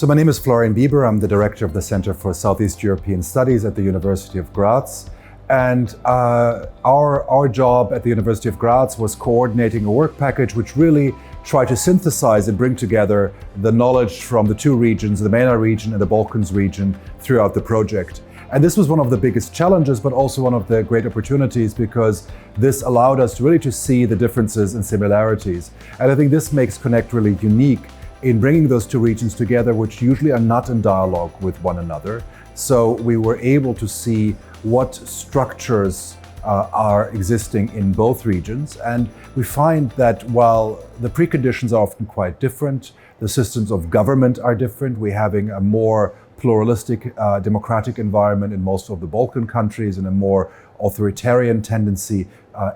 So my name is Florian Bieber. I'm the director of the Center for Southeast European Studies at the University of Graz. And our job at the University of Graz was coordinating a work package which really tried to synthesize and bring together the knowledge from the two regions, the MENA region and the Balkans region, throughout the project. And this was one of the biggest challenges, but also one of the great opportunities, because this allowed us really to see the differences and similarities. And I think this makes CONNEKT really unique in bringing those two regions together, which usually are not in dialogue with one another. So we were able to see what structures are existing in both regions. And we find that while the preconditions are often quite different, the systems of government are different. We're having a more pluralistic democratic environment in most of the Balkan countries and a more authoritarian tendency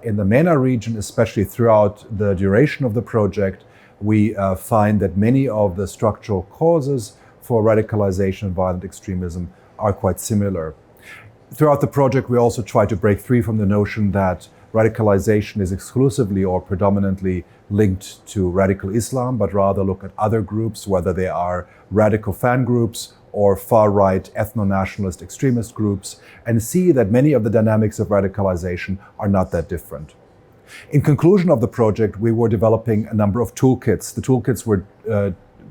in the MENA region, especially throughout the duration of the project. We find that many of the structural causes for radicalization and violent extremism are quite similar. Throughout the project, we also try to break free from the notion that radicalization is exclusively or predominantly linked to radical Islam, but rather look at other groups, whether they are radical fan groups or far-right ethno-nationalist extremist groups, and see that many of the dynamics of radicalization are not that different. In conclusion of the project, we were developing a number of toolkits. The toolkits were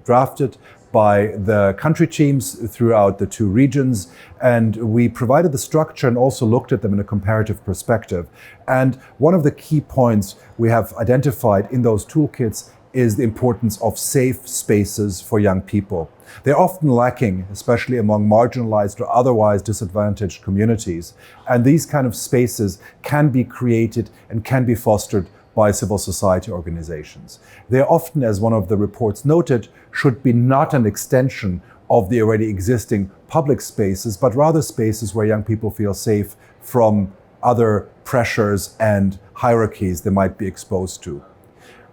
drafted by the country teams throughout the two regions, and we provided the structure and also looked at them in a comparative perspective. And one of the key points we have identified in those toolkits is the importance of safe spaces for young people. They're often lacking, especially among marginalized or otherwise disadvantaged communities. And these kind of spaces can be created and can be fostered by civil society organizations. They often, as one of the reports noted, should be not an extension of the already existing public spaces, but rather spaces where young people feel safe from other pressures and hierarchies they might be exposed to.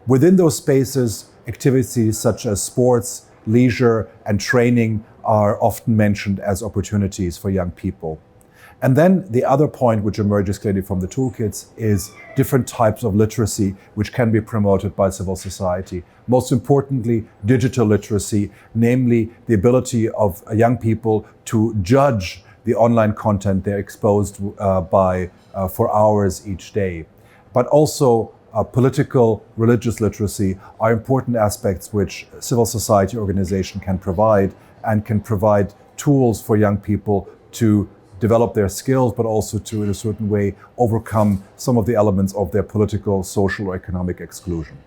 Within those spaces, activities such as sports, leisure, and training are often mentioned as opportunities for young people. And then the other point which emerges clearly from the toolkits is different types of literacy which can be promoted by civil society. Most importantly, digital literacy, namely the ability of young people to judge the online content they're exposed by for hours each day. But also political, religious literacy are important aspects which civil society organization can provide, and can provide tools for young people to develop their skills, but also to, in a certain way, overcome some of the elements of their political, social, or economic exclusion.